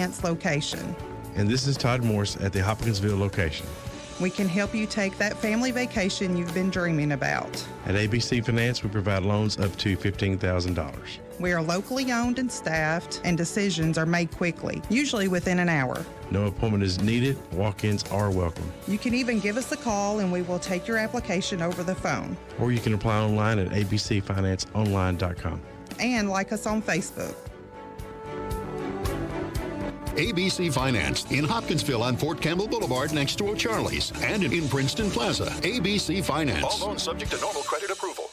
enhanced location. And this is Todd Morse at the Hopkinsville location. We can help you take that family vacation you've been dreaming about. At ABC Finance, we provide loans up to $15,000. We are locally owned and staffed, and decisions are made quickly, usually within an hour. No appointment is needed. Walk-ins are welcome. You can even give us a call and we will take your application over the phone. Or you can apply online at abcfinanceonline.com. And like us on Facebook. ABC Finance in Hopkinsville on Fort Campbell Boulevard next to O'Charlie's and in Princeton Plaza. ABC Finance. All loans subject to normal credit approval.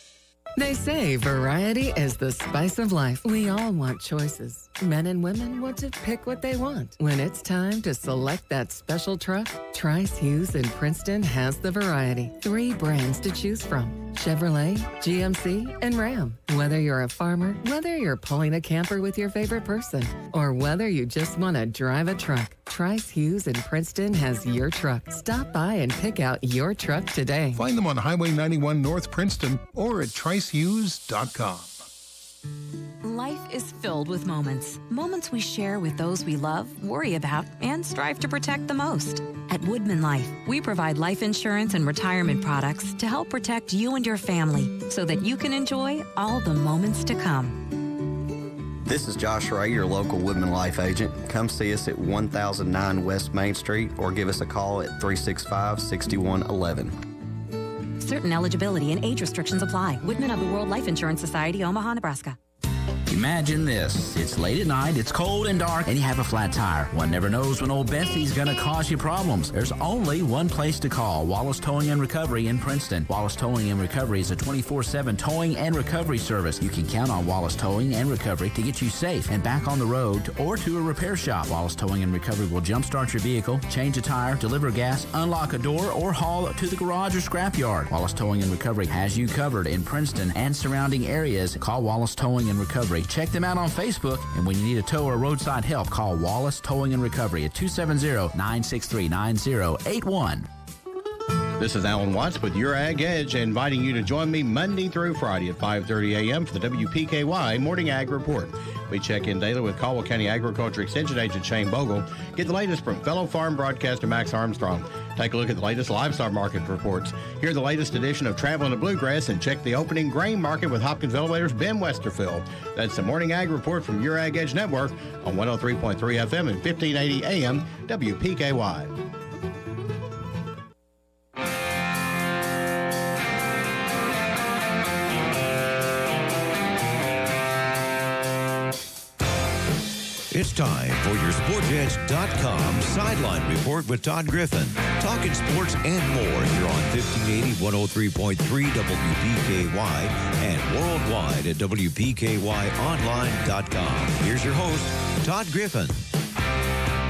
They say variety is the spice of life. We all want choices. Men and women want to pick what they want. When it's time to select that special truck, Trice Hughes in Princeton has the variety. 3 brands to choose from: Chevrolet, GMC, and Ram. Whether you're a farmer, whether you're pulling a camper with your favorite person, or whether you just want to drive a truck, Trice Hughes in Princeton has your truck. Stop by and pick out your truck today. Find them on Highway 91 North Princeton or at tricehughes.com. Life is filled with moments. Moments we share with those we love, worry about, and strive to protect the most. At Woodman Life, we provide life insurance and retirement products to help protect you and your family so that you can enjoy all the moments to come. This is Josh Ray, your local Woodman Life agent. Come see us at 1009 West Main Street or give us a call at 365-6111. Certain eligibility and age restrictions apply. Woodman of the World Life Insurance Society, Omaha, Nebraska. Imagine this. It's late at night, it's cold and dark, and you have a flat tire. One never knows when old Bessie's going to cause you problems. There's only one place to call: Wallace Towing and Recovery in Princeton. Wallace Towing and Recovery is a 24/7 towing and recovery service. You can count on Wallace Towing and Recovery to get you safe and back on the road or to a repair shop. Wallace Towing and Recovery will jumpstart your vehicle, change a tire, deliver gas, unlock a door, or haul it to the garage or scrapyard. Wallace Towing and Recovery has you covered in Princeton and surrounding areas. Call Wallace Towing and Recovery. Check them out on Facebook, and when you need a tow or roadside help, call Wallace Towing and Recovery at 270-963-9081. This is Alan Watts with Your Ag Edge, inviting you to join me Monday through Friday at 5:30 a.m. for the WPKY Morning Ag Report. We check in daily with Caldwell County Agriculture Extension Agent Shane Bogle. Get the latest from fellow farm broadcaster Max Armstrong. Take a look at the latest livestock market reports. Hear the latest edition of Traveling to Bluegrass, and check the opening grain market with Hopkins Elevator's Ben Westerfield. That's the Morning Ag Report from Your Ag Edge Network on 103.3 FM and 1580 AM WPKY. It's time for your SportsEdge.com Sideline Report with Todd Griffin. Talking sports and more here on 1580, 103.3 WPKY and worldwide at WPKYonline.com. Here's your host, Todd Griffin.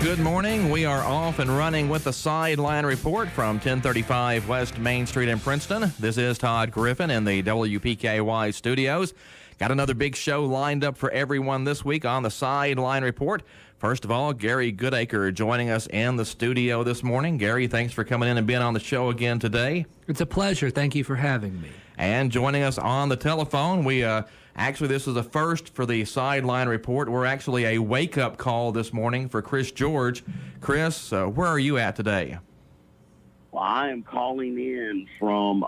Good morning. We are off and running with the Sideline Report from 1035 West Main Street in Princeton. This is Todd Griffin in the WPKY studios. Got another big show lined up for everyone this week on the Sideline Report. First of all, Gary Goodacre joining us in the studio this morning. Gary, thanks for coming in and being on the show again today. It's a pleasure. Thank you for having me. And joining us on the telephone, actually, this is a first for the Sideline Report. We're actually a wake-up call this morning for Chris George. Chris, where are you at today? Well, I am calling in from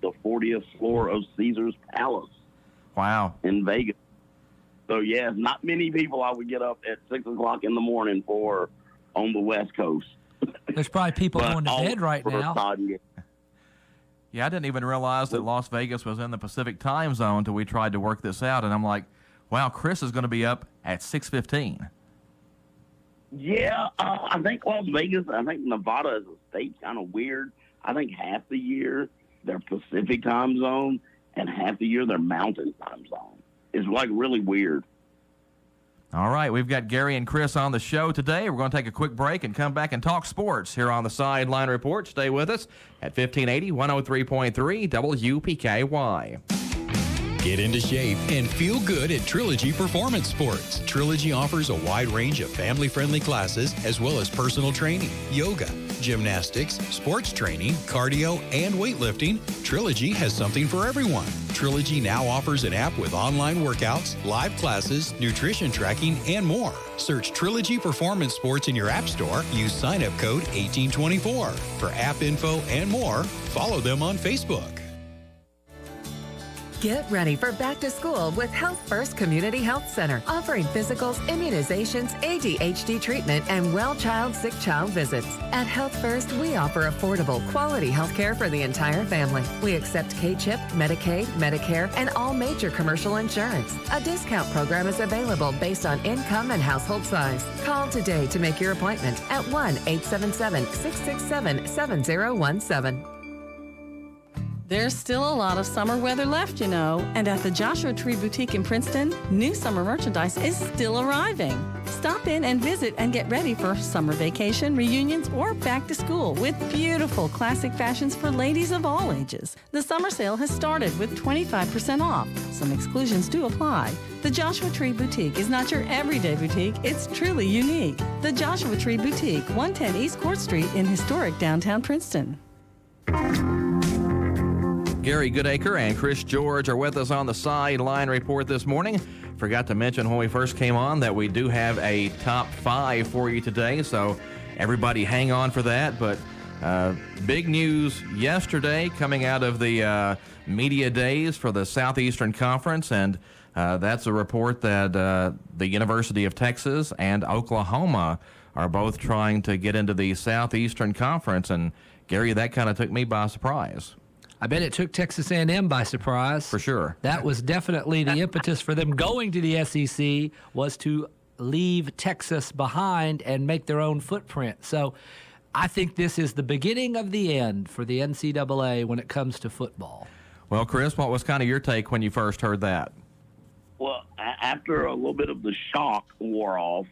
the 40th floor of Caesar's Palace. Wow. In Vegas. So, yeah, not many people I would get up at 6 o'clock in the morning for on the West Coast. There's probably people going to bed right now. Yeah, I didn't even realize that Las Vegas was in the Pacific time zone until we tried to work this out. And I'm like, wow, Chris is going to be up at 6:15. Yeah, I think Las Vegas, I think Nevada as a state kind of weird. I think half the year they're Pacific time zone and half the year they're Mountain time zone. It's like really weird. All right, we've got Gary and Chris on the show today. We're going to take a quick break and come back and talk sports here on the Sideline Report. Stay with us at 1580, 103.3 WPKY. Get into shape and feel good at Trilogy Performance Sports. Trilogy offers a wide range of family-friendly classes as well as personal training, yoga, gymnastics, sports training, cardio, and weightlifting. Trilogy has something for everyone. Trilogy now offers an app with online workouts, live classes, nutrition tracking, and more. Search Trilogy Performance Sports in your app store. Use sign-up code 1824. For app info and more, follow them on Facebook. Get ready for back to school with Health First Community Health Center, offering physicals, immunizations, ADHD treatment, and well child, sick child visits. At Health First, we offer affordable, quality health care for the entire family. We accept K-CHIP, Medicaid, Medicare, and all major commercial insurance. A discount program is available based on income and household size. Call today to make your appointment at 1-877-667-7017. There's still a lot of summer weather left, you know, and at the Joshua Tree Boutique in Princeton, new summer merchandise is still arriving. Stop in and visit and get ready for summer vacation, reunions, or back to school with beautiful classic fashions for ladies of all ages. The summer sale has started with 25% off. Some exclusions do apply. The Joshua Tree Boutique is not your everyday boutique. It's truly unique. The Joshua Tree Boutique, 110 East Court Street in historic downtown Princeton. Gary Goodacre and Chris George are with us on the Sideline Report this morning. Forgot to mention when we first came on that we do have a top 5 for you today, so everybody hang on for that. But big news yesterday coming out of the media days for the Southeastern Conference, and that's a report that the University of Texas and Oklahoma are both trying to get into the Southeastern Conference. And, Gary, that kind of took me by surprise. I bet it took Texas A&M by surprise. For sure. That was definitely the impetus for them going to the SEC, was to leave Texas behind and make their own footprint. So I think this is the beginning of the end for the NCAA when it comes to football. Well, Chris, what was kind of your take when you first heard that? Well, after a little bit of the shock wore off,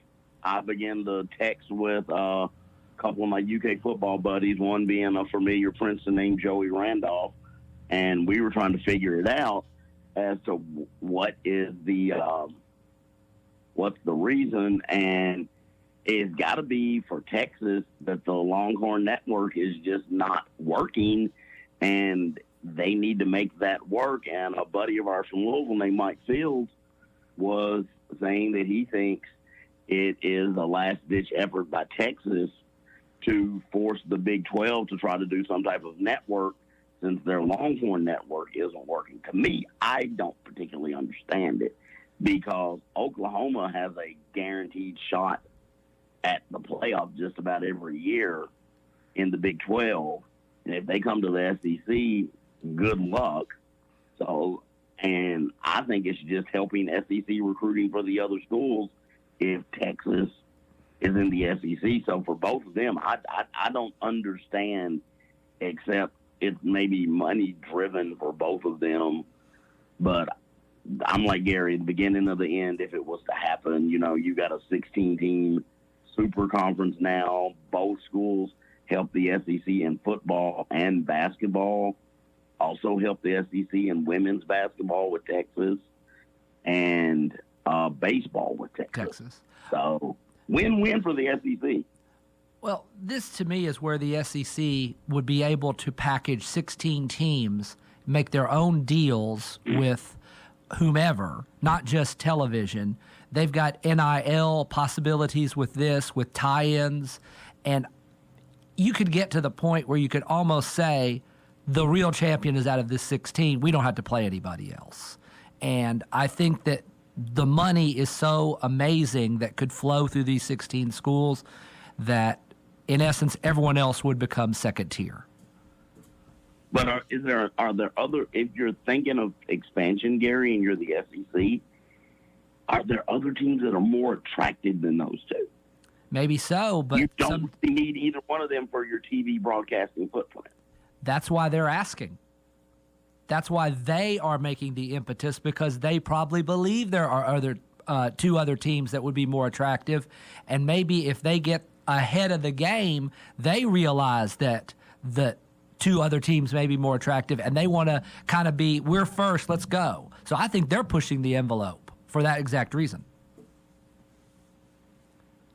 I began to text with a couple of my UK football buddies, one being a familiar Princeton named Joey Randolph, and we were trying to figure it out as to what is the what's the reason, and it's got to be for Texas that the Longhorn Network is just not working, and they need to make that work. And a buddy of ours from Louisville named Mike Fields was saying that he thinks it is a last-ditch effort by Texas to force the Big 12 to try to do some type of network since their Longhorn Network isn't working. To me, I don't particularly understand it because Oklahoma has a guaranteed shot at the playoffs just about every year in the Big 12. And if they come to the SEC, good luck. So, and I think it's just helping SEC recruiting for the other schools if Texas is in the SEC. So for both of them, I don't understand, except it's maybe money driven for both of them. But I'm like Gary, at the beginning of the end, if it was to happen, you know, you got a 16-team super conference now. Both schools help the SEC in football and basketball. Also help the SEC in women's basketball with Texas and baseball with Texas. So win-win for the SEC. Well, this to me is where the SEC would be able to package 16 teams, make their own deals with whomever, not just television. They've got NIL possibilities with this, with tie-ins, and you could get to the point where you could almost say the real champion is out of this 16. We don't have to play anybody else. And I think that the money is so amazing that could flow through these 16 schools that, in essence, everyone else would become second tier. But are there other, if you're thinking of expansion, Gary, and you're the SEC, are there other teams that are more attractive than those two? Maybe so, but you don't need either one of them for your TV broadcasting footprint. That's why they're asking. That's why they are making the impetus, because they probably believe there are two other teams that would be more attractive. And maybe if they get ahead of the game, they realize that the two other teams may be more attractive, and they want to kind of be, we're first, let's go. So I think they're pushing the envelope for that exact reason.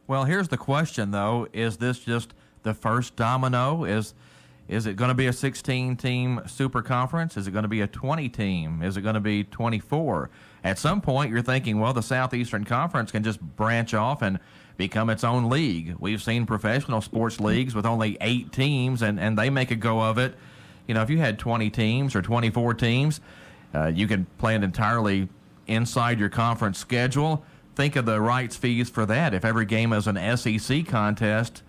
Well, here's the question, though. Is this just the first domino? Is it going to be a 16-team super conference? Is it going to be a 20-team? Is it going to be 24? At some point, you're thinking, well, the Southeastern Conference can just branch off and become its own league. We've seen professional sports leagues with only 8 teams, and they make a go of it. You know, if you had 20 teams or 24 teams, you could play it entirely inside your conference schedule. Think of the rights fees for that. If every game is an SEC contest,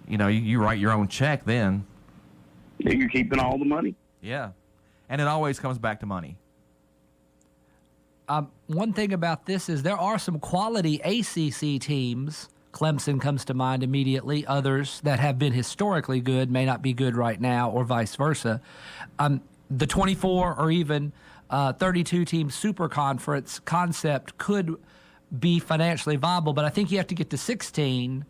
you write your own check then. You're keeping all the money. Yeah. And it always comes back to money. One thing about this is there are some quality ACC teams. Clemson comes to mind immediately. Others that have been historically good may not be good right now, or vice versa. The 24 or even 32-team super conference concept could be financially viable, but I think you have to get to 16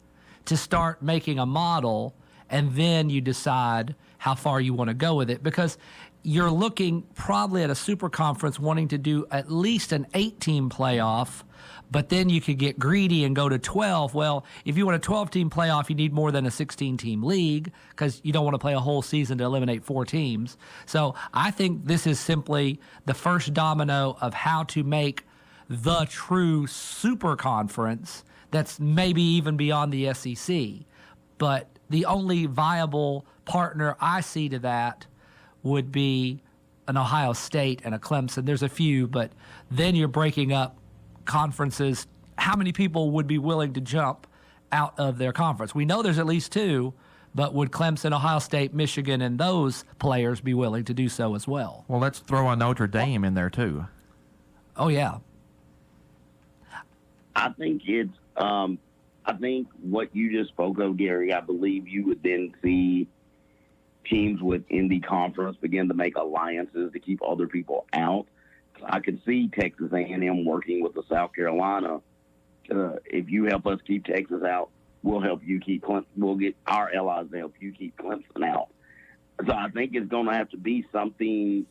to start making a model, and then you decide how far you want to go with it, because you're looking probably at a super conference wanting to do at least an 8-team playoff, but then you could get greedy and go to 12. Well, if you want a 12-team playoff, you need more than a 16-team league, because you don't want to play a whole season to eliminate 4 teams. So I think this is simply the first domino of how to make the true super conference that's maybe even beyond the SEC. But the only viable partner I see to that would be an Ohio State and a Clemson. There's a few, but then you're breaking up conferences. How many people would be willing to jump out of their conference? We know there's at least 2, but would Clemson, Ohio State, Michigan, and those players be willing to do so as well? Well, let's throw a Notre Dame in there, too. Oh, yeah. I think it's I think what you just spoke of, Gary, I believe you would then see teams within the conference begin to make alliances to keep other people out. I could see Texas A&M working with the South Carolina. If you help us keep Texas out, we'll help you keep Clemson. We'll get our allies to help you keep Clemson out. So I think it's going to have to be something,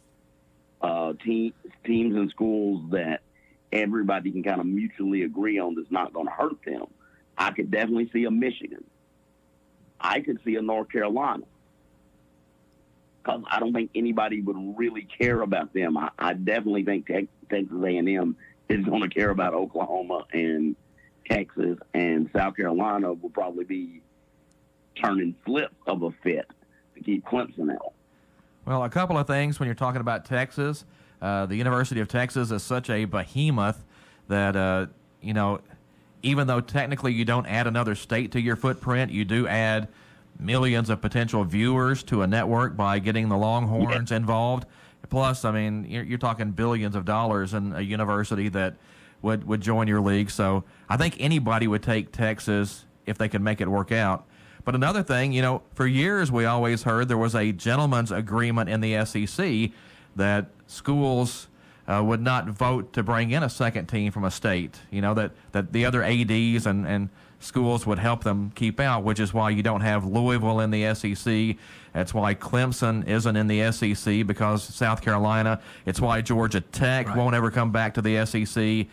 teams and schools that everybody can kind of mutually agree on that's not going to hurt them. I could definitely see a Michigan. I could see a North Carolina, because I don't think anybody would really care about them. I definitely think Texas A&M is going to care about Oklahoma and Texas, and South Carolina will probably be turning flip of a fit to keep Clemson out. Well, a couple of things when you're talking about Texas. The University of Texas is such a behemoth that, even though technically you don't add another state to your footprint, you do add millions of potential viewers to a network by getting the Longhorns involved. Plus, I mean, you're talking billions of dollars in a university that would join your league. So I think anybody would take Texas if they could make it work out. But another thing, for years we always heard there was a gentleman's agreement in the SEC that schools would not vote to bring in a second team from a state, that the other ADs and schools would help them keep out, which is why you don't have Louisville in the SEC. That's why Clemson isn't in the SEC, because South Carolina. It's why Georgia Tech won't ever come back to the SEC,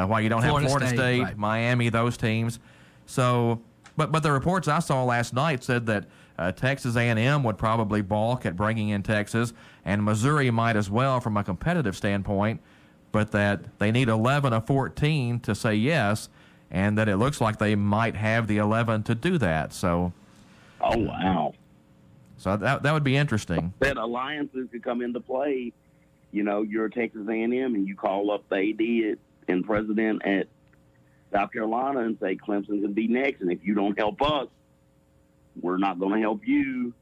why you don't have Florida State, Miami, those teams. So, but the reports I saw last night said that Texas A&M would probably balk at bringing in Texas, and Missouri might as well from a competitive standpoint, but that they need 11 of 14 to say yes, and that it looks like they might have the 11 to do that. So, oh, wow. So that would be interesting. That alliances could come into play. You're a Texas A&M, and you call up the AD and president at South Carolina and say Clemson can be next, and if you don't help us, we're not going to help you.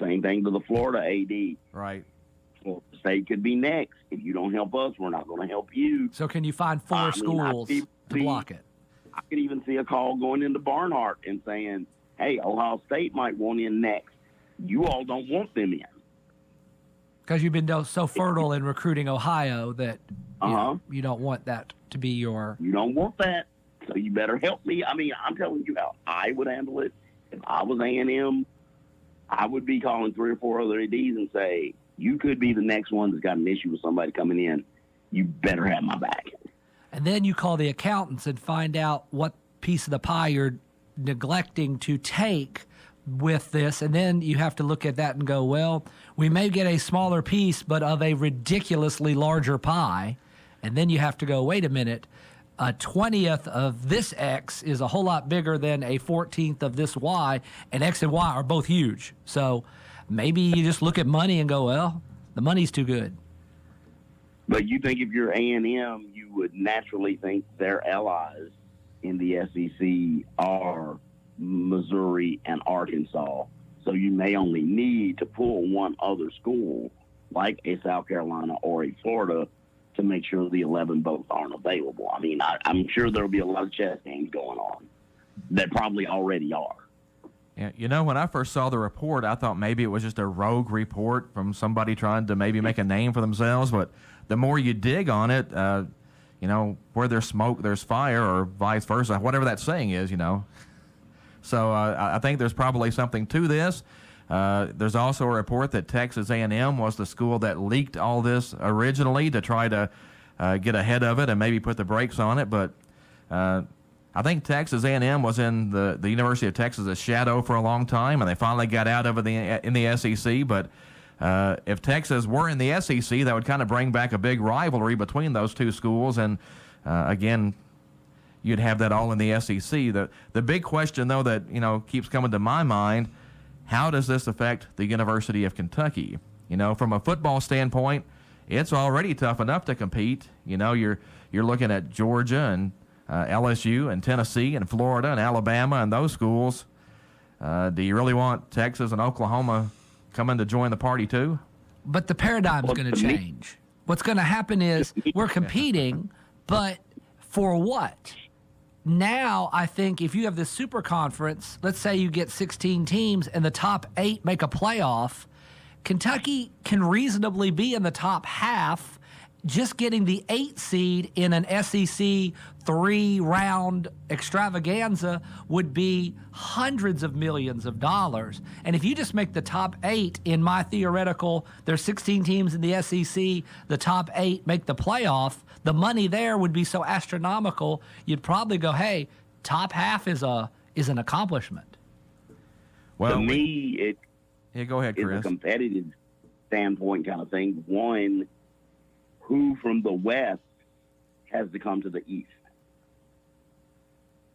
Same thing to the Florida AD. Right. Florida State could be next. If you don't help us, we're not going to help you. So can you find 4 schools to block it? I could even see a call going into Barnhart and saying, hey, Ohio State might want in next. You all don't want them in. Because you've been so fertile in recruiting Ohio that you don't want that to be your... You don't want that, so you better help me. I mean, I'm telling you how I would handle it. If I was A&M, I would be calling 3 or 4 other ADs and say, you could be the next one that's got an issue with somebody coming in. you better have my back. And then you call the accountants and find out what piece of the pie you're neglecting to take with this. And then you have to look at that and go, well, we may get a smaller piece, but of a ridiculously larger pie. And then you have to go, wait a minute, a 20th of this X is a whole lot bigger than a 14th of this Y, and X and Y are both huge. So maybe you just look at money and go, well, the money's too good. But you think if you're A&M, you would naturally think their allies in the SEC are Missouri and Arkansas. So you may only need to pull one other school, like a South Carolina or a Florida, to make sure the 11 both aren't available. I mean, I'm sure there'll be a lot of chess games going on that probably already are. Yeah, you know, when I first saw the report, I thought maybe it was just a rogue report from somebody trying to maybe make a name for themselves. But the more you dig on it, you know, where there's smoke, there's fire, or vice versa, whatever that saying is, you know. So I think there's probably something to this. There's also a report that Texas A&M was the school that leaked all this originally to try to get ahead of it and maybe put the brakes on it. But I think Texas A&M was in the University of Texas' shadow for a long time, and they finally got out of it in the SEC. But if Texas were in the SEC, that would kind of bring back a big rivalry between those two schools. And again, you'd have that all in the SEC. The big question, though, that keeps coming to my mind: how does this affect the University of Kentucky? From a football standpoint, it's already tough enough to compete. You're looking at Georgia and LSU and Tennessee and Florida and Alabama and those schools. Do you really want Texas and Oklahoma coming to join the party too? But the paradigm's going to change. What's going to happen is we're competing, but for what? Now, I think if you have this super conference, let's say you get 16 teams and the top 8 make a playoff, Kentucky can reasonably be in the top half. Just getting the 8 seed in an SEC 3-round extravaganza would be hundreds of millions of dollars. And if you just make the top 8 in my theoretical, there's 16 teams in the SEC, the top 8 make the playoff, the money there would be so astronomical, you'd probably go, hey, top half is an accomplishment. Well, to me, go ahead, Chris. It's a competitive standpoint kind of thing. One, who from the West has to come to the East?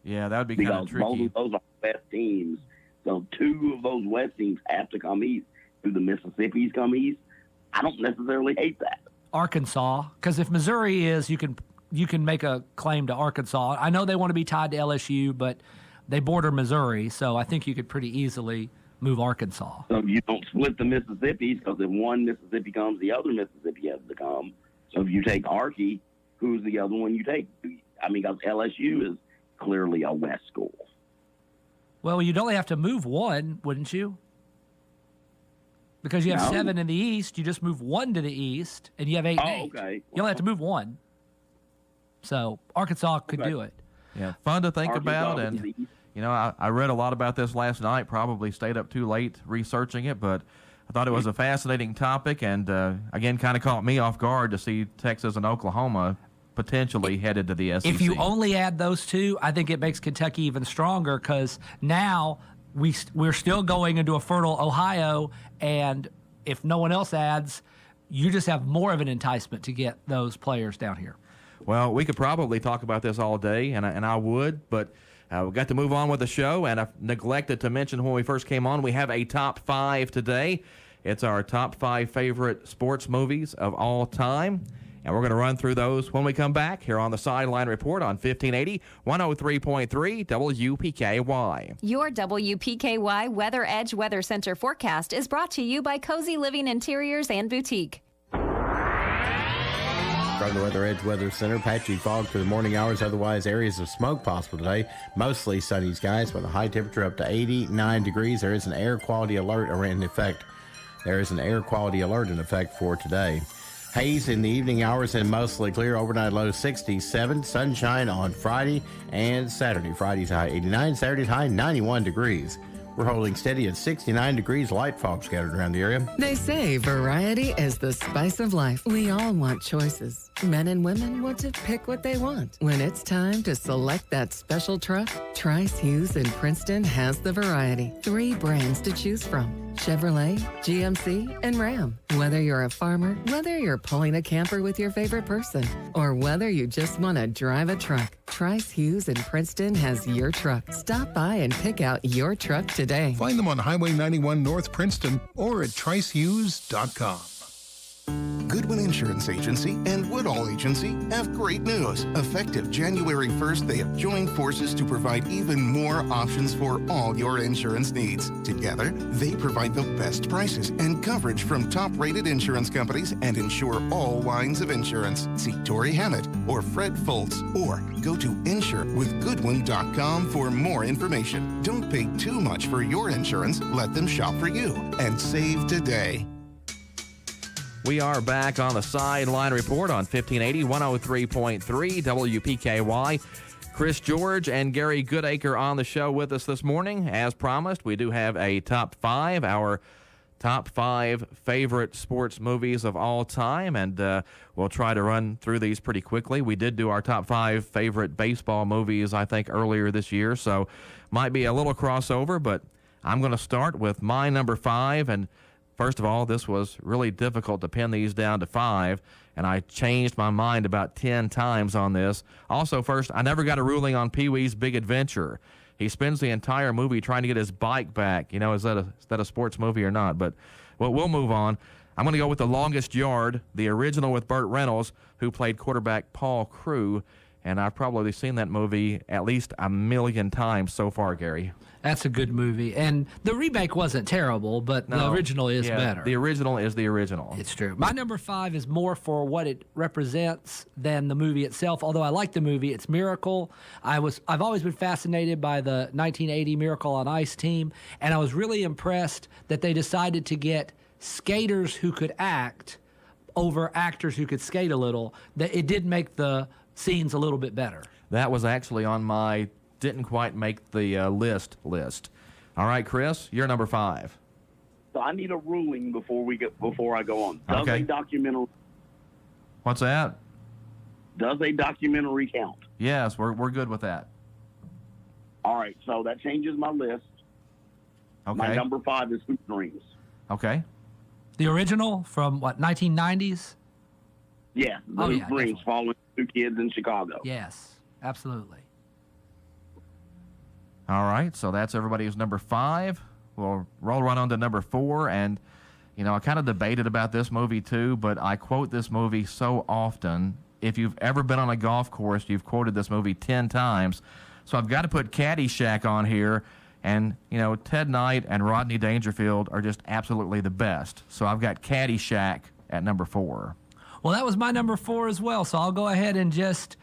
Yeah, that would be kind of tricky. Because both of those are West teams. So 2 of those West teams have to come East. Do the Mississippis come East? I don't necessarily hate that. Arkansas, because if Missouri is, you can make a claim to Arkansas. I know they want to be tied to LSU, but they border Missouri, so I think you could pretty easily move Arkansas. So you don't split the Mississippis, because if one Mississippi comes, the other Mississippi has to come. So if you take Arky, who's the other one you take? I mean, because LSU is clearly a West school. Well, you'd only have to move one, wouldn't you? Because you have 7 in the East, you just move 1 to the East, and you have 8 and 8. Okay. You only have to move 1. So Arkansas could do it. Yeah, fun to think about. And, I read a lot about this last night, probably stayed up too late researching it, but I thought it was a fascinating topic, and again, kind of caught me off guard to see Texas and Oklahoma potentially headed to the SEC. If you only add those 2, I think it makes Kentucky even stronger, because now we're still going into a fertile Ohio, and if no one else adds, you just have more of an enticement to get those players down here. Well, we could probably talk about this all day, and I would, but we've got to move on with the show, and I've neglected to mention when we first came on, we have a top 5 today. It's our top 5 favorite sports movies of all time, and we're going to run through those when we come back here on the Sideline Report on 1580, 103.3 WPKY. Your WPKY Weather Edge Weather Center forecast is brought to you by Cozy Living Interiors and Boutique. From the Weather Edge Weather Center, patchy fog for the morning hours, otherwise areas of smoke possible today. Mostly sunny skies with a high temperature up to 89 degrees. There is an air quality alert in effect. For today. Haze in the evening hours and mostly clear. Overnight low 67. Sunshine on Friday and Saturday. Friday's high 89. Saturday's high 91 degrees. We're holding steady at 69 degrees, light fog scattered around the area. They say variety is the spice of life. We all want choices. Men and women want to pick what they want. When it's time to select that special truck, Trice Hughes in Princeton has the variety. 3 brands to choose from: Chevrolet, GMC, and Ram. Whether you're a farmer, whether you're pulling a camper with your favorite person, or whether you just want to drive a truck, Trice Hughes in Princeton has your truck. Stop by and pick out your truck today. Find them on Highway 91 North Princeton or at tricehughes.com. Goodwin Insurance Agency and Woodall Agency have great news. Effective January 1st, they have joined forces to provide even more options for all your insurance needs. Together, they provide the best prices and coverage from top-rated insurance companies and insure all lines of insurance. See Tori Hammett or Fred Foltz, or go to insurewithgoodwin.com for more information. Don't pay too much for your insurance. Let them shop for you and save today. We are back on the Sideline Report on 1580, 103.3 WPKY. Chris George and Gary Goodacre on the show with us this morning. As promised, we do have a top 5, our top 5 favorite sports movies of all time, and we'll try to run through these pretty quickly. We did do our top 5 favorite baseball movies, I think, earlier this year, so might be a little crossover, but I'm going to start with my number 5, and first of all, this was really difficult to pin these down to 5, and I changed my mind about 10 times on this. Also, first, I never got a ruling on Pee-wee's Big Adventure. He spends the entire movie trying to get his bike back. You know, is that a sports movie or not? But we'll move on. I'm going to go with The Longest Yard, the original with Burt Reynolds, who played quarterback Paul Crewe. And I've probably seen that movie at least a million times so far, Gary. That's a good movie. And the remake wasn't terrible, but the original is better. The original is the original. It's true. My number 5 is more for what it represents than the movie itself. Although I like the movie, it's Miracle. I've always been fascinated by the 1980 Miracle on Ice team, and I was really impressed that they decided to get skaters who could act over actors who could skate a little. That it did make the scenes a little bit better. That was actually on my didn't quite make the list. All right, Chris, you're number 5. So I need a ruling before I go on. Does Okay. a documentary? What's that? Does a documentary count? Yes, we're good with that. All right, so that changes my list. Okay. My number 5 is Hoop Dreams. Okay. The original from what, 1990s? Yeah, the Hoop Dreams, following 2 kids in Chicago. Yes, absolutely. All right, so that's everybody's number 5. We'll roll right on to number 4, and you know, I kind of debated about this movie too, but I quote this movie so often. If you've ever been on a golf course, you've quoted this movie 10 times. So I've got to put Caddyshack on here, and you know, Ted Knight and Rodney Dangerfield are just absolutely the best. So I've got Caddyshack at number 4. Well, that was my number 4 as well, so I'll go ahead and just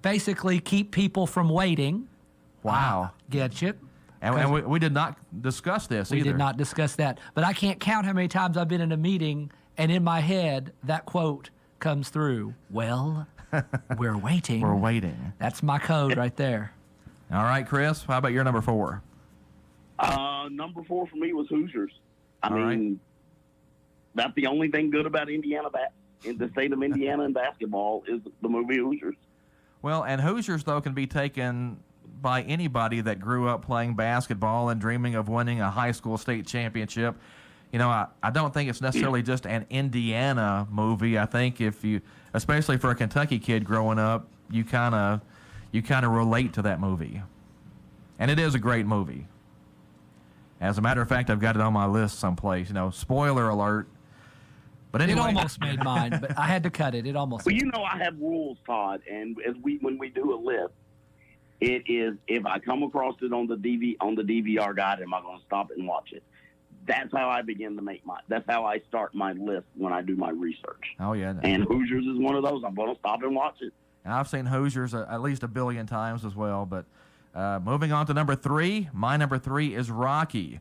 basically keep people from waiting. Wow. Get you. And we did not discuss this either. We did not discuss that. But I can't count how many times I've been in a meeting and in my head that quote comes through. Well, we're waiting. We're waiting. That's my code right there. All right, Chris, how about your number 4? Number 4 for me was Hoosiers. I mean, that's the only thing good about Indiana, in the state of Indiana in basketball, is the movie Hoosiers. Well, and Hoosiers, though, can be taken by anybody that grew up playing basketball and dreaming of winning a high school state championship. You know, I don't think it's necessarily just an Indiana movie. I think if you, especially for a Kentucky kid growing up, you kind of relate to that movie. And it is a great movie. As a matter of fact, I've got it on my list someplace. You know, spoiler alert. But anyway, it almost made mine, but I had to cut it. It almost. Well, you know, I have rules, Todd, and when we do a list, it is if I come across it on the DVR guide, am I going to stop it and watch it? That's how I begin to that's how I start my list when I do my research. Oh yeah. And Hoosiers is one of those. I'm going to stop and watch it. And I've seen Hoosiers at least a billion times as well. But moving on to number 3, my number 3 is Rocky.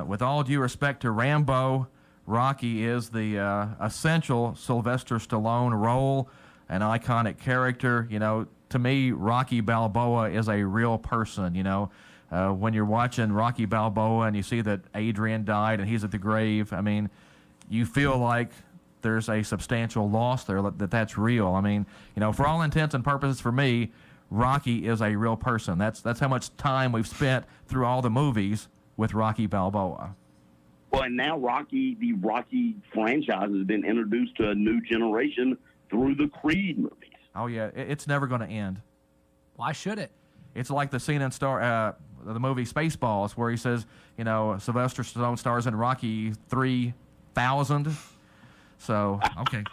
With all due respect to Rambo, Rocky is the essential Sylvester Stallone role, an iconic character. You know, to me, Rocky Balboa is a real person, you know, when you're watching Rocky Balboa and you see that Adrian died and he's at the grave, I mean, you feel like there's a substantial loss there, that's real. I mean, for all intents and purposes for me, Rocky is a real person. That's how much time we've spent through all the movies with Rocky Balboa. Well, and now the Rocky franchise has been introduced to a new generation through the Creed movies. Oh, yeah. It's never going to end. Why should it? It's like the scene in the movie Spaceballs where he says, Sylvester Stallone stars in Rocky 3000. So, okay.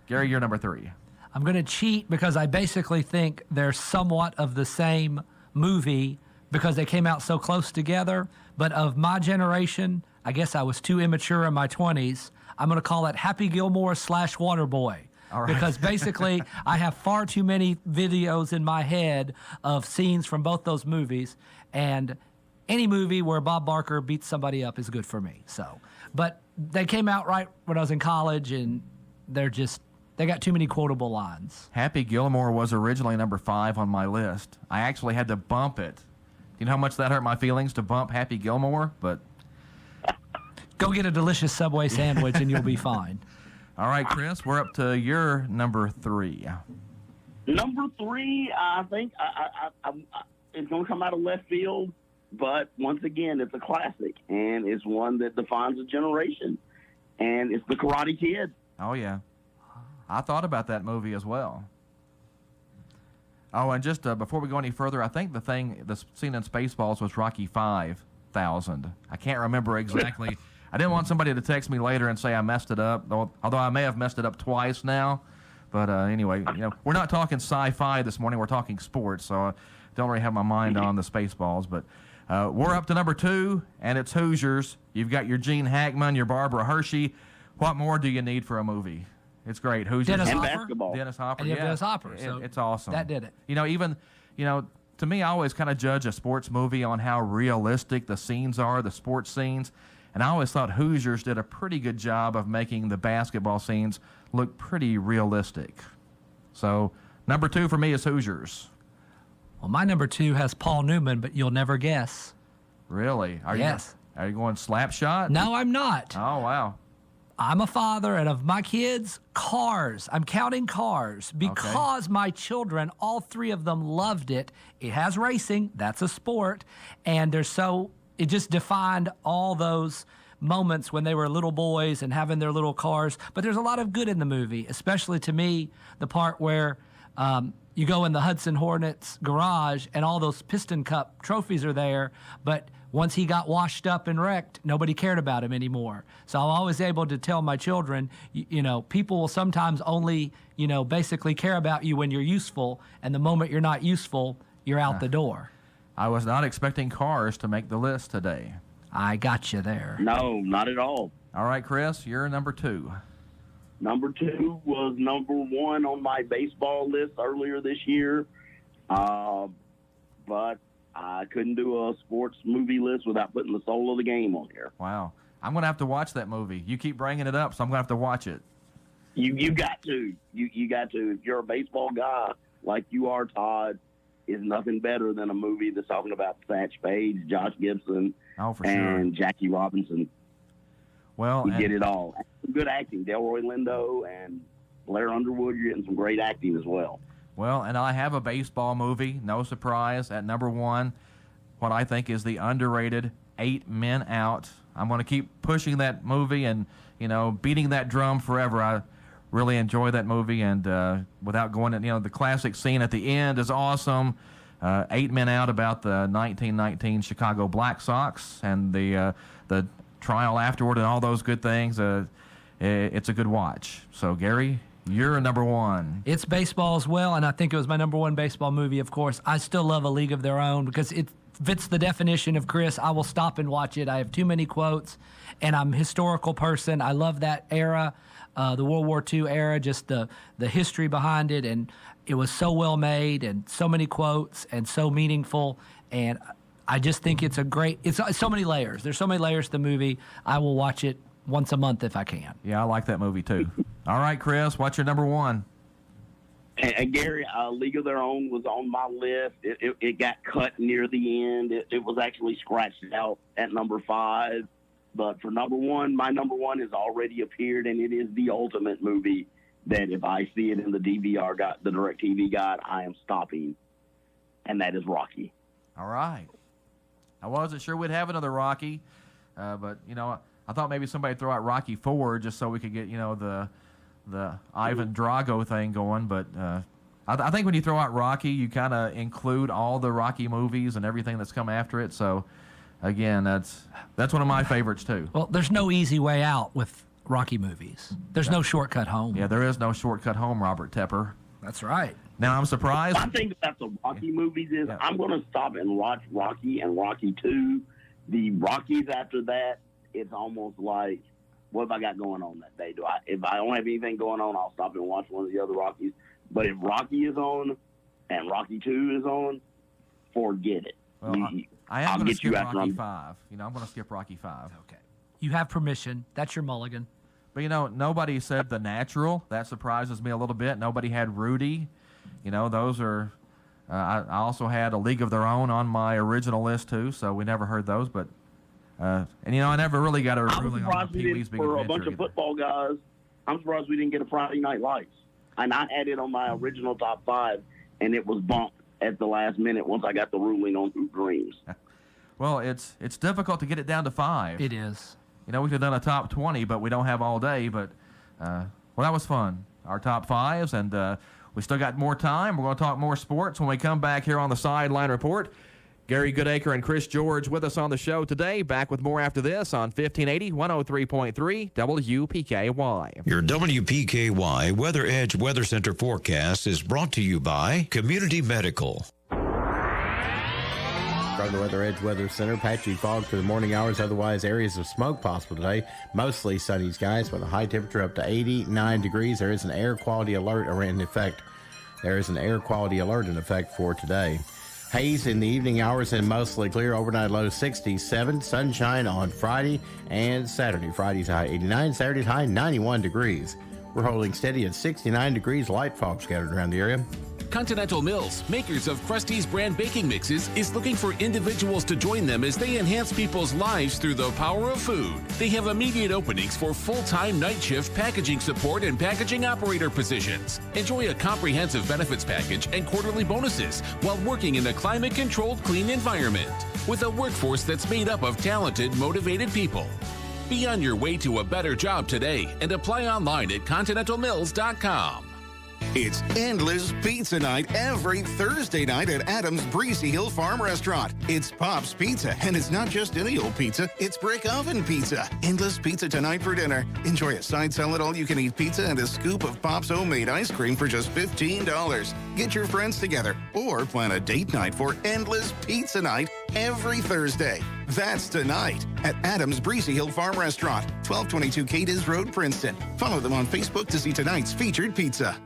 Gary, you're number 3. I'm going to cheat because I basically think they're somewhat of the same movie because they came out so close together. But of my generation, I guess I was too immature in my 20s. I'm going to call it Happy Gilmore / Waterboy. All right. Because basically, I have far too many videos in my head of scenes from both those movies. And any movie where Bob Barker beats somebody up is good for me. So, but they came out right when I was in college, and they got too many quotable lines. Happy Gilmore was originally number 5 on my list. I actually had to bump it. You know how much that hurt my feelings to bump Happy Gilmore? But go get a delicious Subway sandwich and you'll be fine. All right, Chris, we're up to your number 3. Number 3, I think it's going to come out of left field, but once again, it's a classic, and it's one that defines a generation, and it's The Karate Kid. Oh, yeah. I thought about that movie as well. Oh, and just before we go any further, I think the scene in Spaceballs was Rocky 5000. I can't remember exactly. I didn't want somebody to text me later and say I messed it up, although I may have messed it up twice now. But anyway, we're not talking sci-fi this morning. We're talking sports, so I don't really have my mind on the Spaceballs. But we're up to number 2, and it's Hoosiers. You've got your Gene Hackman, your Barbara Hershey. What more do you need for a movie? It's great. Hoosiers. Dennis and Hopper. basketball. Dennis Hopper. And you have Yeah. Dennis Hopper. So it's awesome. That did it. To me, I always kind of judge a sports movie on how realistic the scenes are, the sports scenes. And I always thought Hoosiers did a pretty good job of making the basketball scenes look pretty realistic. So, number 2 for me is Hoosiers. Well, my number 2 has Paul Newman, but you'll never guess. Really? Yes. Are you going Slapshot? No, I'm not. Oh, wow. I'm a father, and of my kids, Cars. I'm counting Cars because my children, all 3 of them, loved it. It has racing. That's a sport. And it just defined all those moments when they were little boys and having their little cars. But there's a lot of good in the movie, especially to me, the part where you go in the Hudson Hornets garage and all those Piston Cup trophies are there, but once he got washed up and wrecked, nobody cared about him anymore. So I'm always able to tell my children, people will sometimes only, basically care about you when you're useful, and the moment you're not useful, you're out the door. I was not expecting Cars to make the list today. I got you there. No, not at all. All right, Chris, you're number 2. Number 2 was number 1 on my baseball list earlier this year, but I couldn't do a sports movie list without putting the soul of the game on here. Wow. I'm going to have to watch that movie. You keep bringing it up, so I'm going to have to watch it. You got to. You got to. If you're a baseball guy like you are, Todd, is nothing better than a movie that's talking about Thatch Page, Josh Gibson, and Jackie Robinson. Well, you get it all. Some good acting. Delroy Lindo and Blair Underwood, you're getting some great acting as well. Well, and I have a baseball movie, no surprise, at number 1, what I think is the underrated 8 Men Out. I'm going to keep pushing that movie and, beating that drum forever. I really enjoy that movie, and without going to, the classic scene at the end is awesome. 8 Men Out about the 1919 Chicago Black Sox and the trial afterward and all those good things. It's a good watch. So, Gary, you're number 1. It's baseball as well, and I think it was my number 1 baseball movie, of course. I still love A League of Their Own because it fits the definition of Chris. I will stop and watch it. I have too many quotes, and I'm a historical person. I love that era, the World War II era, just the history behind it, and it was so well made and so many quotes and so meaningful, and I just think it's so many layers. There's so many layers to the movie. I will watch it once a month if I can. Yeah, I like that movie too. All right, Chris, what's your number 1? And Gary, League of Their Own was on my list. It got cut near the end. It was actually scratched out at number 5. But for number 1, my number 1 has already appeared, and it is the ultimate movie that if I see it in the DVR guide, the DirecTV guide, I am stopping, and that is Rocky. All right. I wasn't sure we'd have another Rocky, but, I thought maybe somebody would throw out Rocky 4 just so we could get, the Ivan Drago thing going. But I think when you throw out Rocky, you kind of include all the Rocky movies and everything that's come after it. So, again, that's one of my favorites, too. Well, there's no easy way out with Rocky movies. There's no shortcut home. Yeah, there is no shortcut home, Robert Tepper. That's right. Now, I'm surprised. My thing about the Rocky movies is I'm going to stop and watch Rocky and Rocky 2. The Rockies after that, it's almost like, what have I got going on that day? If I don't have anything going on, I'll stop and watch one of the other Rockies. But if Rocky is on and Rocky 2 is on, forget it. Well, I am going to skip Rocky 5. I'm going to skip Rocky 5. Okay. You have permission. That's your mulligan. But, nobody said The Natural. That surprises me a little bit. Nobody had Rudy. Those are I also had A League of Their Own on my original list, too, so we never heard those. But, I never really got a ruling on Pee Wee's Big Adventure. For a bunch of football guys, I'm surprised we didn't get a Friday Night Lights. And I had it on my original top 5, and it was bumped at the last minute once I got the ruling on Hoop Dreams. Well, it's difficult to get it down to 5. It is. We could have done a top 20, but we don't have all day. But, that was fun. Our top 5s, and we still got more time. We're going to talk more sports when we come back here on the Sideline Report. Gary Goodacre and Chris George with us on the show today. Back with more after this on 1580, 103.3 WPKY. Your WPKY Weather Edge Weather Center forecast is brought to you by Community Medical. From the Weather Edge Weather Center, patchy fog for the morning hours, otherwise areas of smoke possible today. Mostly sunny skies with a high temperature up to 89 degrees. There is an air quality alert in effect. For today. Haze in the evening hours and mostly clear. Overnight low 67. Sunshine on Friday and Saturday. Friday's high 89. Saturday's high 91 degrees. We're holding steady at 69 degrees. Light fog scattered around the area. Continental Mills, makers of Krusty's brand baking mixes, is looking for individuals to join them as they enhance people's lives through the power of food. They have immediate openings for full-time night shift packaging support and packaging operator positions. Enjoy a comprehensive benefits package and quarterly bonuses while working in a climate-controlled, clean environment with a workforce that's made up of talented, motivated people. Be on your way to a better job today and apply online at continentalmills.com. It's Endless Pizza Night every Thursday night at Adams Breezy Hill Farm Restaurant. It's Pop's Pizza, and it's not just any old pizza, it's brick oven pizza. Endless pizza tonight for dinner. Enjoy a side salad, all-you-can-eat pizza, and a scoop of Pop's homemade ice cream for just $15. Get your friends together or plan a date night for Endless Pizza Night every Thursday. That's tonight at Adams Breezy Hill Farm Restaurant, 1222 Cadiz Road, Princeton. Follow them on Facebook to see tonight's featured pizza.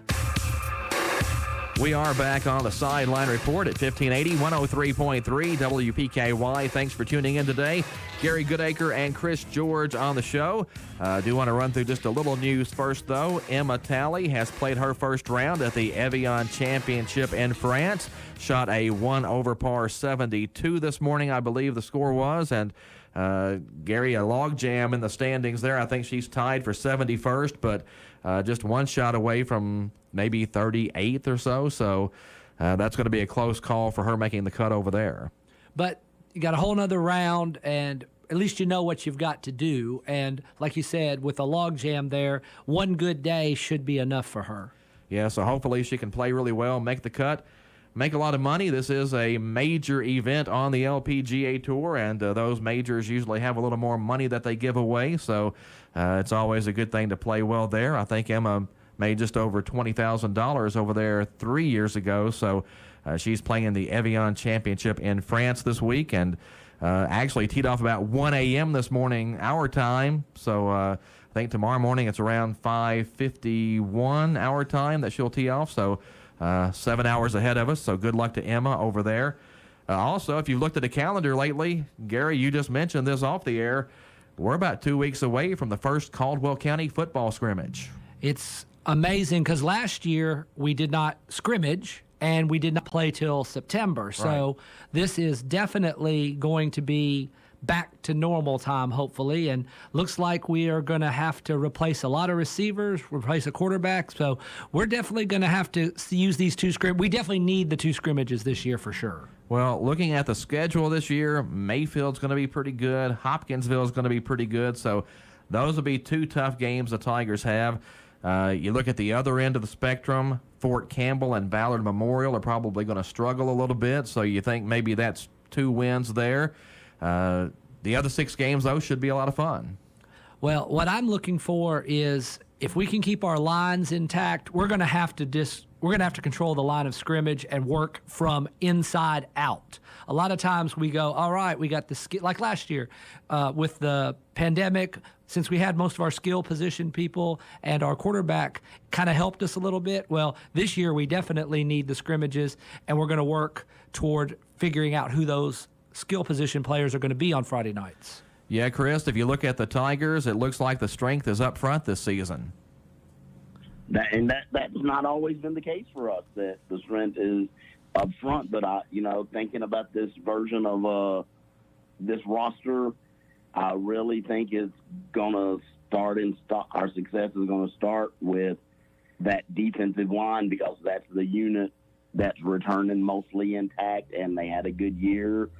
We are back on the Sideline Report at 1580, 103.3 WPKY. Thanks for tuning in today. Gary Goodacre and Chris George on the show. Do want to run through just a little news first, though. Emma Talley has played her first round at the Evian Championship in France. Shot a 1 over par 72 this morning, I believe the score was. And Gary, a logjam in the standings there. I think she's tied for 71st, but just one shot away from maybe 38th or so. So that's going to be a close call for her making the cut over there. But you got a whole nother round, and at least you know what you've got to do. And like you said, with a logjam there, one good day should be enough for her. Yeah, so hopefully she can play really well, make the cut, make a lot of money. This is a major event on the LPGA Tour, and those majors usually have a little more money that they give away. So it's always a good thing to play well there. I think Emma made just over $20,000 over there 3 years ago. So she's playing the Evian Championship in France this week, and actually teed off about 1 a.m. this morning, our time. So I think tomorrow morning it's around 5:51 our time that she'll tee off. So 7 hours ahead of us. So good luck to Emma over there. Also, if you've looked at the calendar lately, Gary, you just mentioned this off the air, we're about 2 weeks away from the first Caldwell County football scrimmage. It's amazing because last year we did not scrimmage and we did not play till September. So this is definitely going to be back to normal time, hopefully, and looks like we are going to have to replace a lot of receivers, replace a quarterback. So we're definitely going to have to use these two scrimmages. We definitely need the two scrimmages this year for sure. Well, looking at the schedule this year, Mayfield's going to be pretty good. Hopkinsville's going to be pretty good. So those will be two tough games the Tigers have. You look at the other end of the spectrum, Fort Campbell and Ballard Memorial are probably going to struggle a little bit. So you think maybe that's 2 wins there. The other 6 games, though, should be a lot of fun. Well, what I'm looking for is if we can keep our lines intact, we're going to have to control the line of scrimmage and work from inside out. A lot of times we go, all right, we got the skill, like last year with the pandemic, since we had most of our skill position people and our quarterback kind of helped us a little bit. Well, this year we definitely need the scrimmages, and we're going to work toward figuring out who those skill position players are going to be on Friday nights. Yeah, Chris, if you look at the Tigers, it looks like the strength is up front this season. That's not always been the case for us, that the strength is up front. But, thinking about this version of this roster, I really think it's going to our success is going to start with that defensive line, because that's the unit that's returning mostly intact, and they had a good year.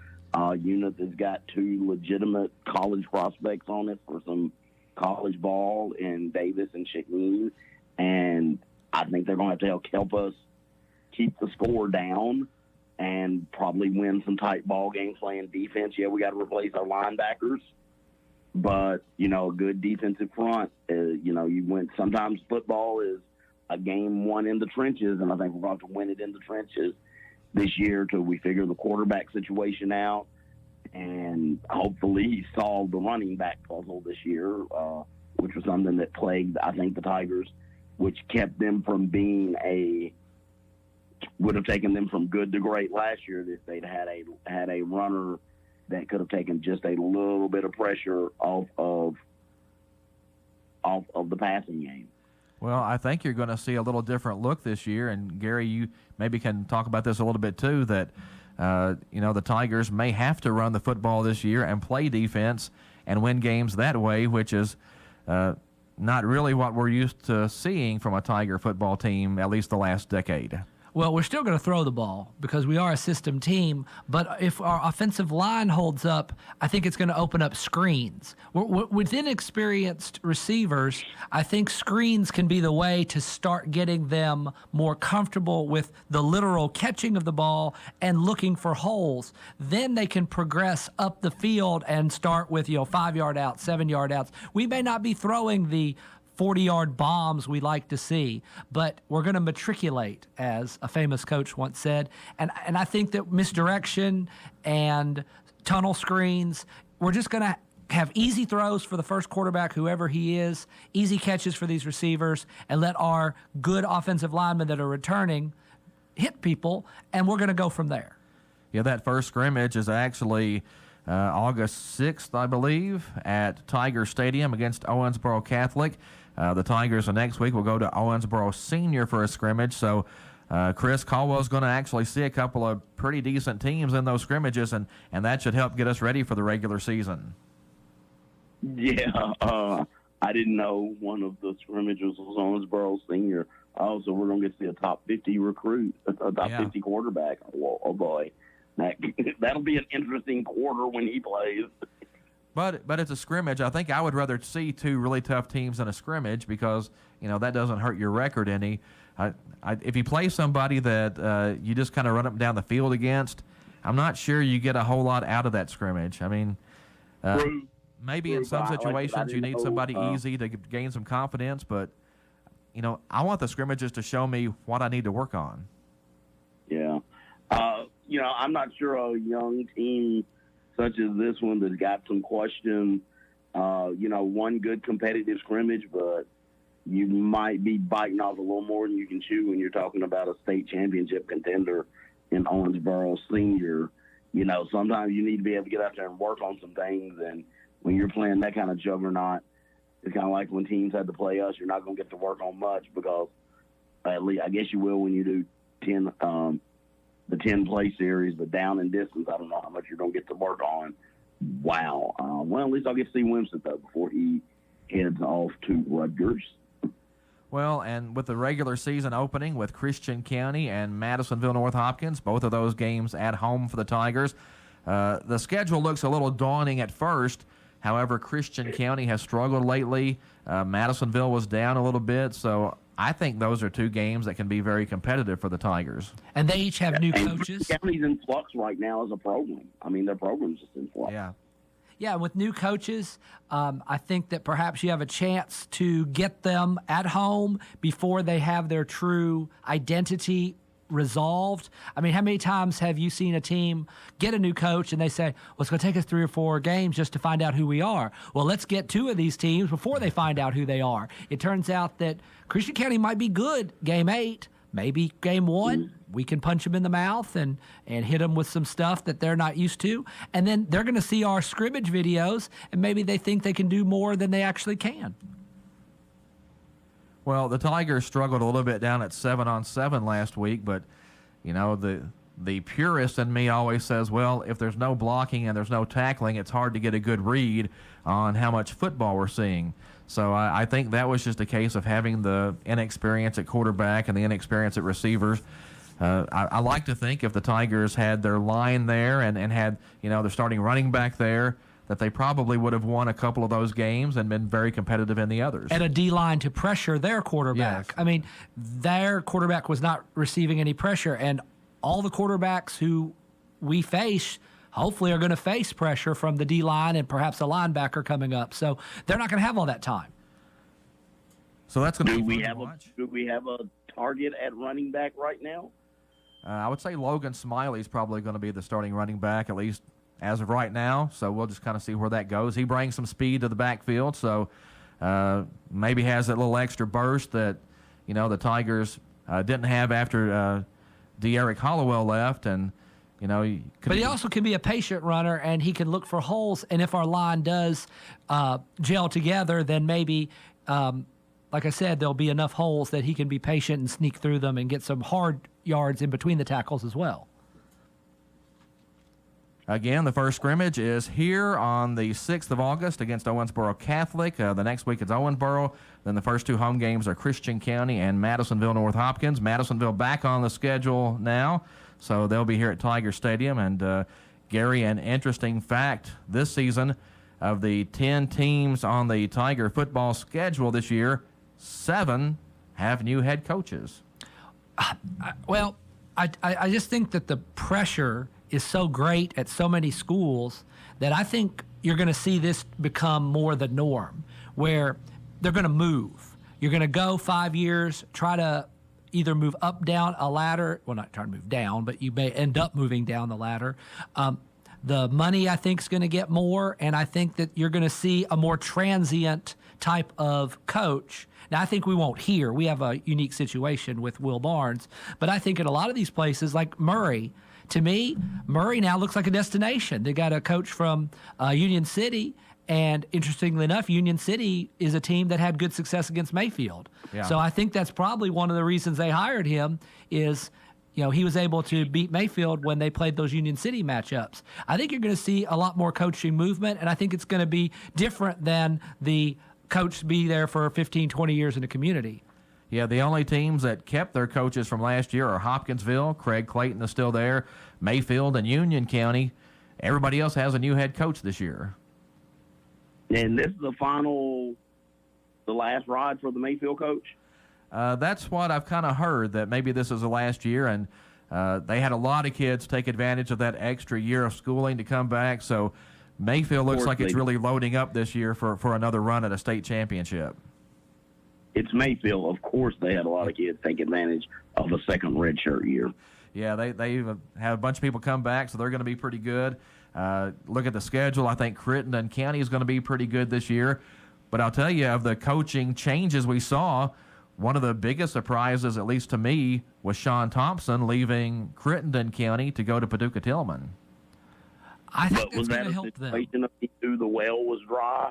Unit that's got 2 legitimate college prospects on it for some college ball in Davis and Shaheen. And I think they're going to have to help us keep the score down and probably win some tight ball games playing defense. Yeah, we got to replace our linebackers, but, a good defensive front, sometimes football is a game won in the trenches, and I think we're going to have to win it in the trenches this year till we figure the quarterback situation out and hopefully solve the running back puzzle this year, which was something that plagued, I think, the Tigers, which kept them from would have taken them from good to great last year if they'd had a runner that could have taken just a little bit of pressure off of the passing game. Well, I think you're going to see a little different look this year, and Gary, you maybe can talk about this a little bit too, that the Tigers may have to run the football this year and play defense and win games that way, which is not really what we're used to seeing from a Tiger football team, at least the last decade. Well, we're still going to throw the ball because we are a system team, but if our offensive line holds up, I think it's going to open up screens. With inexperienced receivers, I think screens can be the way to start getting them more comfortable with the literal catching of the ball and looking for holes. Then they can progress up the field and start with 5-yard outs, 7-yard outs. We may not be throwing the 40-yard bombs we like to see, but we're going to matriculate, as a famous coach once said. And I think that misdirection and tunnel screens, we're just going to have easy throws for the first quarterback, whoever he is, easy catches for these receivers, and let our good offensive linemen that are returning hit people, and we're going to go from there. Yeah, that first scrimmage is actually August 6th, I believe, at Tiger Stadium against Owensboro Catholic. The Tigers the next week will go to Owensboro Senior for a scrimmage. So Chris, Caldwell's going to actually see a couple of pretty decent teams in those scrimmages, and that should help get us ready for the regular season. Yeah, I didn't know one of the scrimmages was Owensboro Senior. Oh, so we're going to get to see a top 50 recruit, a top 50 quarterback. Oh boy. That'll be an interesting quarter when he plays. But it's a scrimmage. I think I would rather see 2 really tough teams in a scrimmage because, that doesn't hurt your record any. If you play somebody that you just kind of run up and down the field against, I'm not sure you get a whole lot out of that scrimmage. I mean, maybe in some situations you need somebody easy to gain some confidence, but, I want the scrimmages to show me what I need to work on. Yeah. I'm not sure a young team such as this one that's got some questions, one good competitive scrimmage, but you might be biting off a little more than you can chew when you're talking about a state championship contender in Owensboro Senior. Sometimes you need to be able to get out there and work on some things, and when you're playing that kind of juggernaut, It's kind of like when teams had to play us, you're not going to get to work on much because at least I guess you will when you do the 10-play series, but down in distance, I don't know how much you're going to get to work on. Wow. Well, at least I'll get to see Winston, though, before he heads off to Rutgers. Well, and with the regular season opening with Christian County and Madisonville North Hopkins, both of those games at home for the Tigers, the schedule looks a little daunting at first. However, Christian County has struggled lately. Madisonville was down a little bit, so I think those are two games that can be very competitive for the Tigers. And they each have new coaches. County's in flux right now as a program. I mean, their program's just in flux. Yeah. Yeah, with new coaches, I think that perhaps you have a chance to get them at home before they have their true identity resolved. I mean, how many times have you seen a team get a new coach and they say, well, it's going to take us 3 or 4 games just to find out who we are? Well, let's get 2 of these teams before they find out who they are. It turns out that Christian County might be good game 8, maybe game 1. We can punch them in the mouth and hit them with some stuff that they're not used to. And then they're going to see our scrimmage videos, and maybe they think they can do more than they actually can. Well, the Tigers struggled a little bit down at 7-on-7 last week, but, you know, the purist in me always says, well, if there's no blocking and there's no tackling, it's hard to get a good read on how much football we're seeing. So I think that was just a case of having the inexperience at quarterback and the inexperience at receivers. I like to think if the Tigers had their line there and had, you know, their starting running back there, that they probably would have won a couple of those games and been very competitive in the others. And a D-line to pressure their quarterback. Yes. I mean, their quarterback was not receiving any pressure, and all the quarterbacks who we face hopefully are going to face pressure from the D-line and perhaps a linebacker coming up. So they're not going to have all that time. So that's going to be fun to watch. Do we have a target at running back right now? I would say Logan Smiley is probably going to be the starting running back, at least as of right now. So we'll just kind of see where that goes. He brings some speed to the backfield, so maybe has that little extra burst that, you know, the Tigers didn't have after De'Eric Hollowell left. And, you know, but he also can be a patient runner, and he can look for holes. And if our line does gel together, then maybe, like I said, there'll be enough holes that he can be patient and sneak through them and get some hard yards in between the tackles as well. Again, the first scrimmage is here on the 6th of August against Owensboro Catholic. The next week it's Owensboro. Then the first 2 home games are Christian County and Madisonville North Hopkins. Madisonville back on the schedule now, so they'll be here at Tiger Stadium. And, Gary, an interesting fact this season, of the 10 teams on the Tiger football schedule this year, 7 have new head coaches. Well, I just think that the pressure is so great at so many schools that I think you're going to see this become more the norm, where they're going to move. You're going to go 5 years, try to either move up, down a ladder. Well, not trying to move down, but you may end up moving down the ladder. The money, I think, is going to get more, and I think that you're going to see a more transient type of coach. Now, I think we won't here. We have a unique situation with Will Barnes, but I think in a lot of these places, like Murray, to me, Murray now looks like a destination. They got a coach from Union City, and interestingly enough, Union City is a team that had good success against Mayfield. Yeah. So I think that's probably one of the reasons they hired him is, you know, he was able to beat Mayfield when they played those Union City matchups. I think you're going to see a lot more coaching movement, and I think it's going to be different than the coach be there for 15, 20 years in the community. Yeah, the only teams that kept their coaches from last year are Hopkinsville. Craig Clayton is still there. Mayfield and Union County. Everybody else has a new head coach this year. And this is the last ride for the Mayfield coach? That's what I've kind of heard, that maybe this is the last year, and they had a lot of kids take advantage of that extra year of schooling to come back. So Mayfield looks like it's really loading up this year for another run at a state championship. It's Mayfield. Of course they had a lot of kids take advantage of a second redshirt year. Yeah, they have a bunch of people come back, so they're going to be pretty good. Look at the schedule. I think Crittenden County is going to be pretty good this year. But I'll tell you, of the coaching changes we saw, one of the biggest surprises, at least to me, was Sean Thompson leaving Crittenden County to go to Paducah Tillman. I think that's going to help them. Was that a situation of he knew the well was dry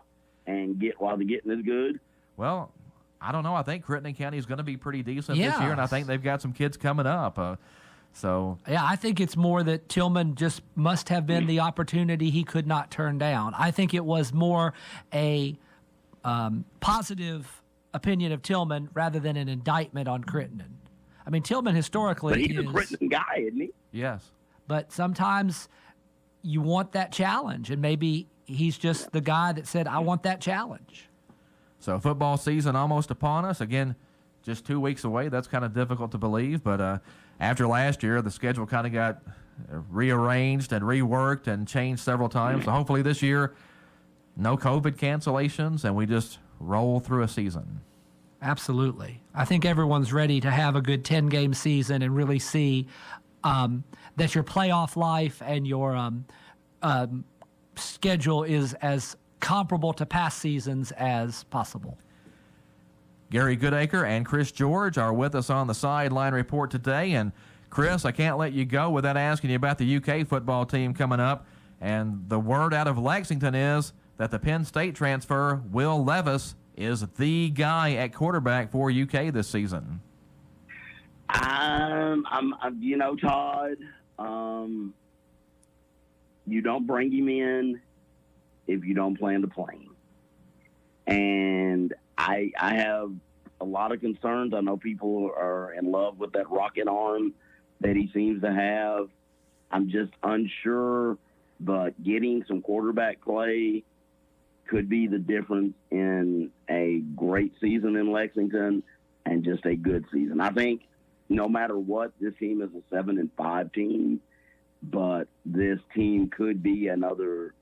and while the getting is good? Well, I don't know. I think Crittenden County is going to be pretty decent this Yeah. year, and I think they've got some kids coming up. Yeah, I think it's more that Tillman just must have been the opportunity he could not turn down. I think it was more a positive opinion of Tillman rather than an indictment on Crittenden. I mean, Tillman historically But he's is a Crittenden guy, isn't he? Yes. But sometimes you want that challenge, and maybe he's just the guy that said, I want that challenge. So football season almost upon us. Again, just 2 weeks away. That's kind of difficult to believe. But after last year, the schedule kind of got rearranged and reworked and changed several times. So hopefully this year, no COVID cancellations, and we just roll through a season. Absolutely. I think everyone's ready to have a good 10-game season and really see that your playoff life and your schedule is as comparable to past seasons as possible. Gary Goodacre and Chris George are with us on the Sideline Report today. And Chris, I can't let you go without asking you about the UK football team coming up. And the word out of Lexington is that the Penn State transfer, Will Levis, is the guy at quarterback for UK this season. Todd, you don't bring him in if you don't plan to play him. And I have a lot of concerns. I know people are in love with that rocket arm that he seems to have. I'm just unsure, but getting some quarterback play could be the difference in a great season in Lexington and just a good season. I think no matter what, this team is a 7-5 team, but this team could be another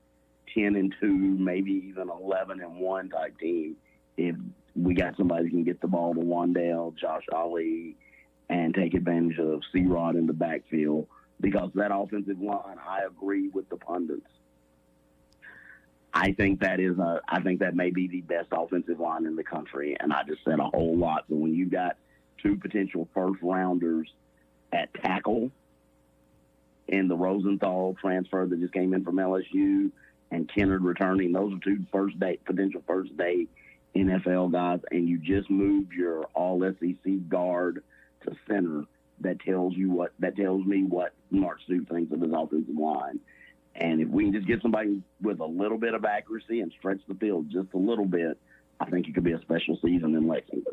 10-2, maybe even 11-1 type team if we got somebody who can get the ball to Wandale, Josh Ali, and take advantage of C-Rod in the backfield. Because that offensive line, I agree with the pundits. I think that may be the best offensive line in the country, and I just said a whole lot. So when you got two potential first-rounders at tackle in the Rosenthal transfer that just came in from LSU and Kennard returning, those are two potential first-day NFL guys, and you just moved your all-SEC guard to center. That tells me what Mark Stoops thinks of his offensive line. And if we can just get somebody with a little bit of accuracy and stretch the field just a little bit, I think it could be a special season in Lexington.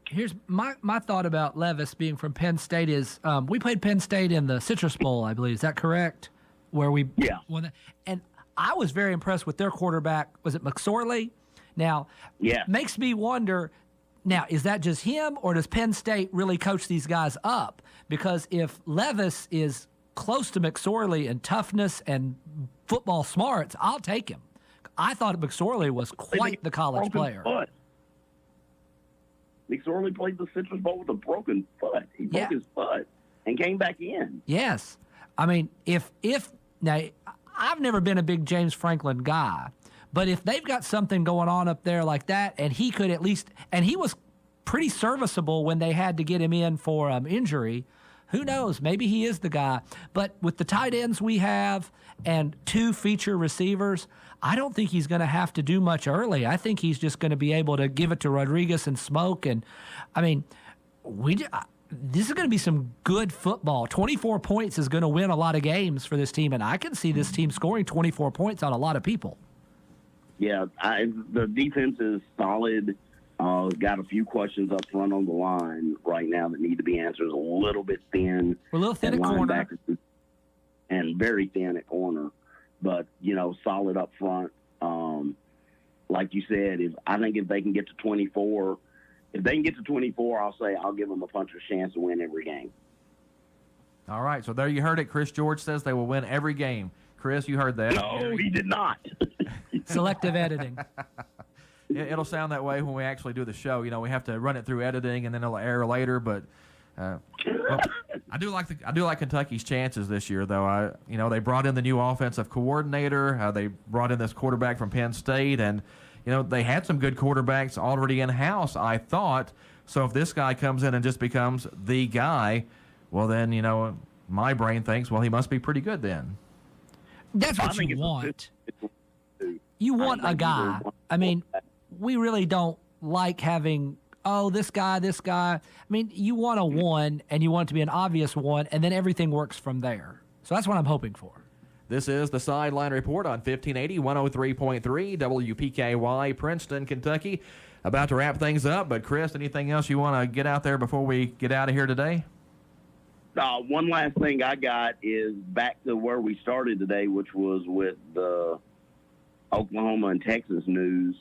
Here's my thought about Levis being from Penn State is we played Penn State in the Citrus Bowl, I believe. Is that correct? Where we won that. And I was very impressed with their quarterback. Was it McSorley? Now, makes me wonder, now, is that just him, or does Penn State really coach these guys up? Because if Levis is close to McSorley in toughness and football smarts, I'll take him. I thought McSorley was quite the college player. McSorley played the Citrus Bowl with a broken foot. He broke his foot and came back in. Yes. I mean, now, I've never been a big James Franklin guy, but if they've got something going on up there like that, and he could at least, and he was pretty serviceable when they had to get him in for injury, who knows? Maybe he is the guy. But with the tight ends we have and two feature receivers, I don't think he's going to have to do much early. I think he's just going to be able to give it to Rodriguez and smoke. And, I mean, this is going to be some good football. 24 points is going to win a lot of games for this team, and I can see this team scoring 24 points on a lot of people. Yeah, the defense is solid. Got a few questions up front on the line right now that need to be answered. A little bit thin. We're a little thin at corner. And very thin at corner. But, solid up front. Like you said, I think if they can get to 24, I'll say I'll give them a puncher's chance to win every game. All right, so there you heard it. Chris George says they will win every game. Chris, you heard that. No, he did not. Selective editing. It'll sound that way when we actually do the show. We have to run it through editing, and then it'll air later. But I do like Kentucky's chances this year, though. They brought in the new offensive coordinator. They brought in this quarterback from Penn State, and they had some good quarterbacks already in house, I thought. So if this guy comes in and just becomes the guy, well, then my brain thinks, well, he must be pretty good then. That's what you want. You want a guy. I mean, we really don't like having, this guy. I mean, you want a one, and you want it to be an obvious one, and then everything works from there. So that's what I'm hoping for. This is the Sideline Report on 1580, 103.3 WPKY, Princeton, Kentucky. About to wrap things up, but Chris, anything else you want to get out there before we get out of here today? One last thing I got is back to where we started today, which was with the Oklahoma and Texas news.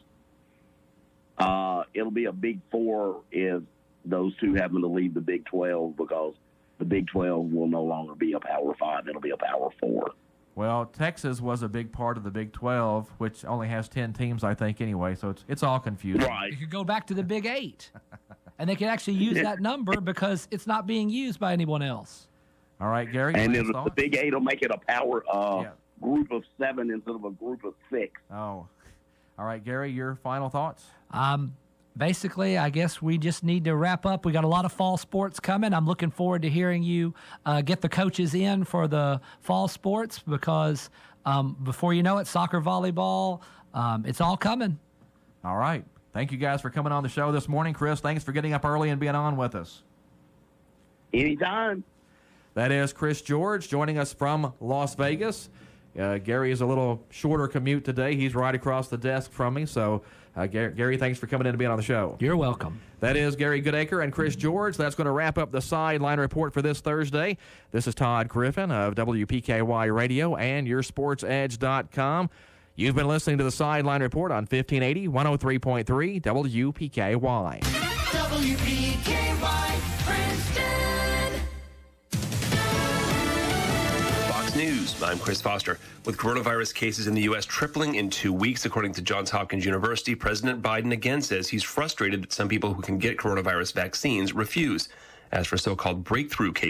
It'll be a Big Four if those two happen to leave the Big 12, because the Big 12 will no longer be a Power 5. It'll be a Power 4. Well, Texas was a big part of the Big 12, which only has 10 teams, I think, anyway, so it's all confusing. Right. You could go back to the Big 8, and they could actually use that number because it's not being used by anyone else. All right, Gary. And then the Big 8 will make it a power group of 7 instead of a group of 6. Oh. All right, Gary, your final thoughts? Basically, I guess we just need to wrap up. We got a lot of fall sports coming. I'm looking forward to hearing you get the coaches in for the fall sports, because before you know it, soccer, volleyball, it's all coming. All right. Thank you guys for coming on the show this morning. Chris, thanks for getting up early and being on with us. Anytime. That is Chris George joining us from Las Vegas. Gary is a little shorter commute today. He's right across the desk from me. So, Gary, thanks for coming in and being on the show. You're welcome. That is Gary Goodacre and Chris George. That's going to wrap up the Sideline Report for this Thursday. This is Todd Griffin of WPKY Radio and YourSportsEdge.com. You've been listening to the Sideline Report on 1580, 103.3 WPKY. WPKY Princeton. Fox News, I'm Chris Foster. With coronavirus cases in the U.S. tripling in 2 weeks, according to Johns Hopkins University, President Biden again says he's frustrated that some people who can get coronavirus vaccines refuse. As for so-called breakthrough cases,